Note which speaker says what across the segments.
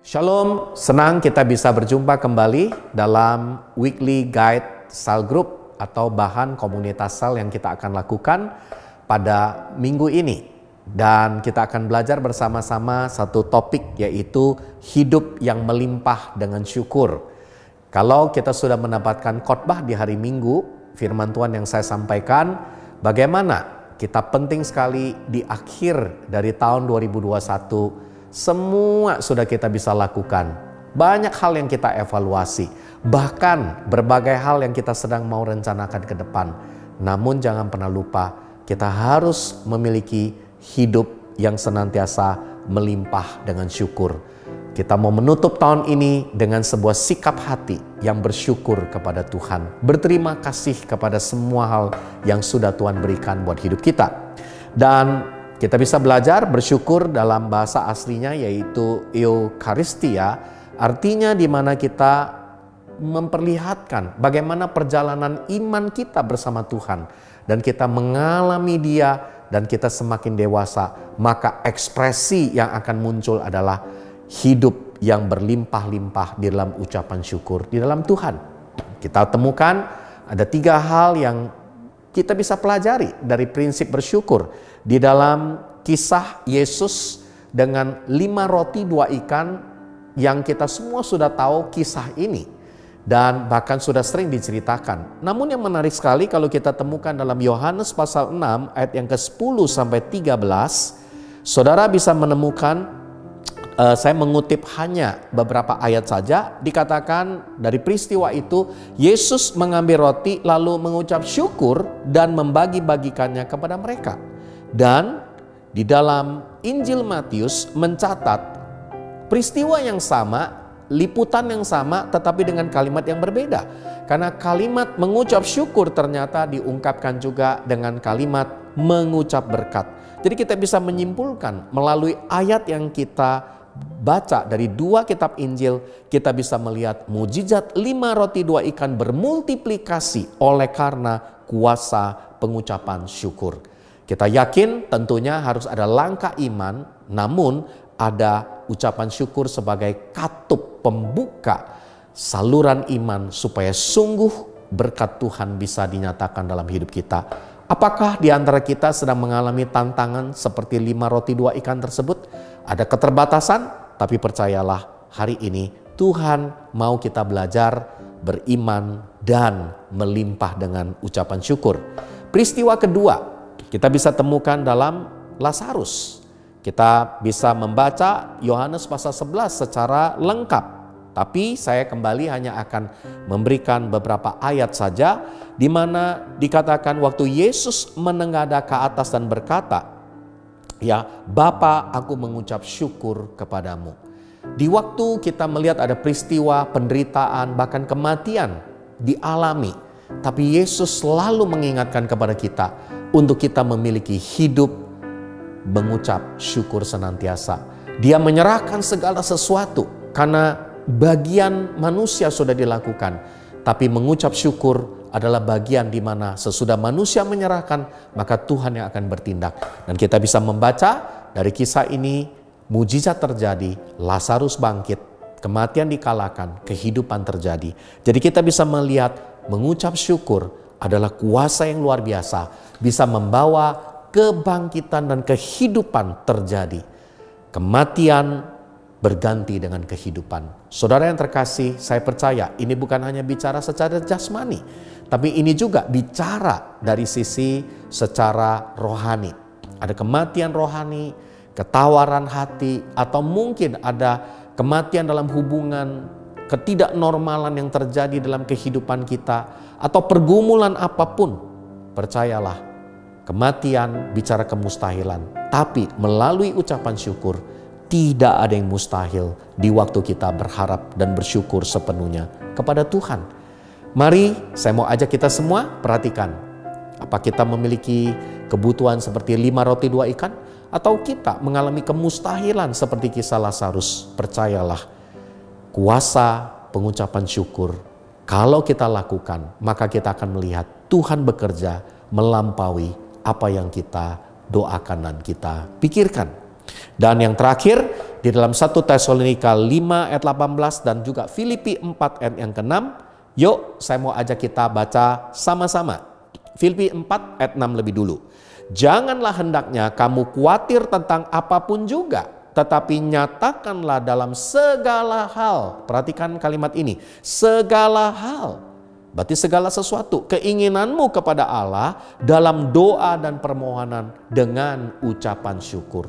Speaker 1: Shalom, senang kita bisa berjumpa kembali dalam weekly guide cell group atau bahan komunitas sel yang kita akan lakukan pada minggu ini. Dan kita akan belajar bersama-sama satu topik, yaitu hidup yang melimpah dengan syukur. Kalau kita sudah mendapatkan khotbah di hari Minggu, firman Tuhan yang saya sampaikan, bagaimana kita penting sekali di akhir dari tahun 2021, semua sudah kita bisa lakukan. Banyak hal yang kita evaluasi. Bahkan berbagai hal yang kita sedang mau rencanakan ke depan. Namun jangan pernah lupa, kita harus memiliki hidup yang senantiasa melimpah dengan syukur. Kita mau menutup tahun ini dengan sebuah sikap hati yang bersyukur kepada Tuhan. Berterima kasih kepada semua hal yang sudah Tuhan berikan buat hidup kita. Dan kita bisa belajar bersyukur dalam bahasa aslinya, yaitu Eucharistia, artinya di mana kita memperlihatkan bagaimana perjalanan iman kita bersama Tuhan, dan kita mengalami Dia dan kita semakin dewasa, maka ekspresi yang akan muncul adalah hidup yang berlimpah-limpah di dalam ucapan syukur di dalam Tuhan. Kita temukan ada 3 hal yang kita bisa pelajari dari prinsip bersyukur. Di dalam kisah Yesus dengan 5 roti 2 ikan yang kita semua sudah tahu kisah ini. Dan bahkan sudah sering diceritakan. Namun yang menarik sekali kalau kita temukan dalam Yohanes pasal 6 ayat yang ke-10 sampai 13. Saudara bisa menemukan, saya mengutip hanya beberapa ayat saja. Dikatakan dari peristiwa itu, Yesus mengambil roti lalu mengucap syukur dan membagi-bagikannya kepada mereka. Dan di dalam Injil Matius mencatat peristiwa yang sama, liputan yang sama, tetapi dengan kalimat yang berbeda. Karena kalimat mengucap syukur ternyata diungkapkan juga dengan kalimat mengucap berkat. Jadi kita bisa menyimpulkan melalui ayat yang kita baca dari 2 kitab Injil, kita bisa melihat mujizat 5 roti 2 ikan bermultiplikasi oleh karena kuasa pengucapan syukur. Kita yakin tentunya harus ada langkah iman, namun ada ucapan syukur sebagai katup pembuka saluran iman supaya sungguh berkat Tuhan bisa dinyatakan dalam hidup kita. Apakah di antara kita sedang mengalami tantangan seperti 5 roti 2 ikan tersebut? Ada keterbatasan, tapi percayalah hari ini Tuhan mau kita belajar beriman dan melimpah dengan ucapan syukur. Peristiwa kedua kita bisa temukan dalam Lazarus. Kita bisa membaca Yohanes pasal 11 secara lengkap. Tapi saya kembali hanya akan memberikan beberapa ayat saja, di mana dikatakan waktu Yesus menengadah ke atas dan berkata, "Ya Bapa, aku mengucap syukur kepadamu." Di waktu kita melihat ada peristiwa penderitaan, bahkan kematian dialami, tapi Yesus selalu mengingatkan kepada kita untuk kita memiliki hidup mengucap syukur senantiasa. Dia menyerahkan segala sesuatu karena bagian manusia sudah dilakukan, tapi mengucap syukur adalah bagian di mana sesudah manusia menyerahkan, maka Tuhan yang akan bertindak. Dan kita bisa membaca dari kisah ini, mujizat terjadi, Lazarus bangkit, kematian dikalahkan, kehidupan terjadi. Jadi kita bisa melihat mengucap syukur adalah kuasa yang luar biasa, bisa membawa kebangkitan dan kehidupan terjadi. Kematian berganti dengan kehidupan. Saudara yang terkasih, saya percaya ini bukan hanya bicara secara jasmani, tapi ini juga bicara dari sisi secara rohani. Ada kematian rohani, ketawaran hati, atau mungkin ada kematian dalam hubungan, ketidaknormalan yang terjadi dalam kehidupan kita, atau pergumulan apapun. Percayalah, kematian bicara kemustahilan, tapi melalui ucapan syukur tidak ada yang mustahil di waktu kita berharap dan bersyukur sepenuhnya kepada Tuhan. Mari saya mau ajak kita semua perhatikan, apa kita memiliki kebutuhan seperti 5 roti 2 ikan, atau kita mengalami kemustahilan seperti kisah Lazarus. Percayalah, kuasa pengucapan syukur kalau kita lakukan, maka kita akan melihat Tuhan bekerja melampaui apa yang kita doakan dan kita pikirkan. Dan yang terakhir, di dalam 1 Tesalonika 5 ayat 18 dan juga Filipi 4 ayat yang ke-6, yuk saya mau ajak kita baca sama-sama. Filipi 4 ayat 6 lebih dulu. Janganlah hendaknya kamu khawatir tentang apapun juga, tetapi nyatakanlah dalam segala hal. Perhatikan kalimat ini, segala hal. Berarti segala sesuatu, keinginanmu kepada Allah dalam doa dan permohonan dengan ucapan syukur.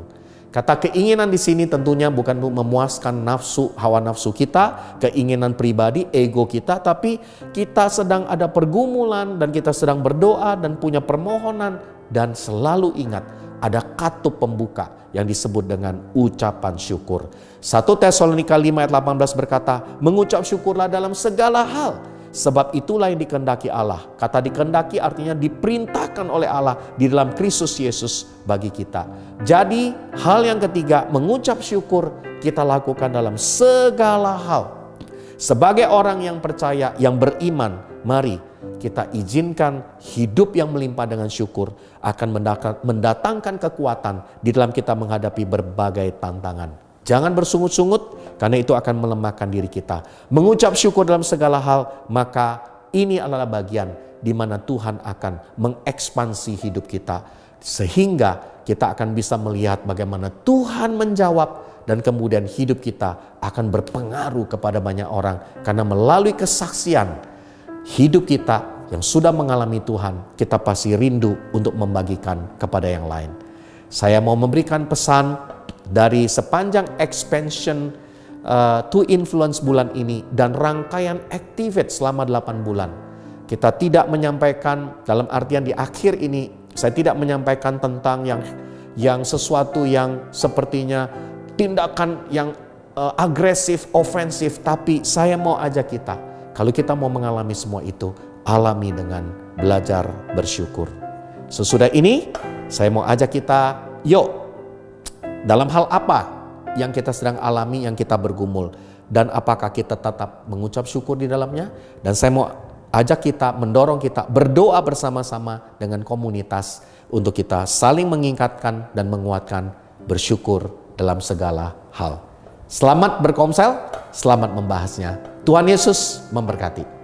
Speaker 1: Kata keinginan di sini tentunya bukan untuk memuaskan nafsu, hawa nafsu kita, keinginan pribadi, ego kita, tapi kita sedang ada pergumulan dan kita sedang berdoa dan punya permohonan, dan selalu ingat ada katup pembuka yang disebut dengan ucapan syukur. 1 Tesalonika 5 ayat 18 berkata, mengucap syukurlah dalam segala hal. Sebab itulah yang dikehendaki Allah. Kata dikehendaki artinya diperintahkan oleh Allah di dalam Kristus Yesus bagi kita. Jadi hal yang ketiga, mengucap syukur kita lakukan dalam segala hal. Sebagai orang yang percaya, yang beriman, mari kita izinkan hidup yang melimpah dengan syukur akan mendatangkan kekuatan di dalam kita menghadapi berbagai tantangan. Jangan bersungut-sungut, karena itu akan melemahkan diri kita. Mengucap syukur dalam segala hal, maka ini adalah bagian di mana Tuhan akan mengekspansi hidup kita. Sehingga kita akan bisa melihat bagaimana Tuhan menjawab, dan kemudian hidup kita akan berpengaruh kepada banyak orang. Karena melalui kesaksian hidup kita yang sudah mengalami Tuhan, kita pasti rindu untuk membagikan kepada yang lain. Saya mau memberikan pesan dari sepanjang expansion to influence bulan ini dan rangkaian activate selama 8 bulan. Kita tidak menyampaikan, dalam artian di akhir ini saya tidak menyampaikan tentang yang sesuatu yang sepertinya tindakan yang agresif, ofensif, tapi saya mau ajak kita, kalau kita mau mengalami semua itu, alami dengan belajar bersyukur. Sesudah ini saya mau ajak kita, yuk, dalam hal apa yang kita sedang alami, yang kita bergumul, dan apakah kita tetap mengucap syukur di dalamnya? Dan saya mau ajak kita, mendorong kita berdoa bersama-sama dengan komunitas untuk kita saling mengingatkan dan menguatkan bersyukur dalam segala hal. Selamat berkomsel, selamat membahasnya. Tuhan Yesus memberkati.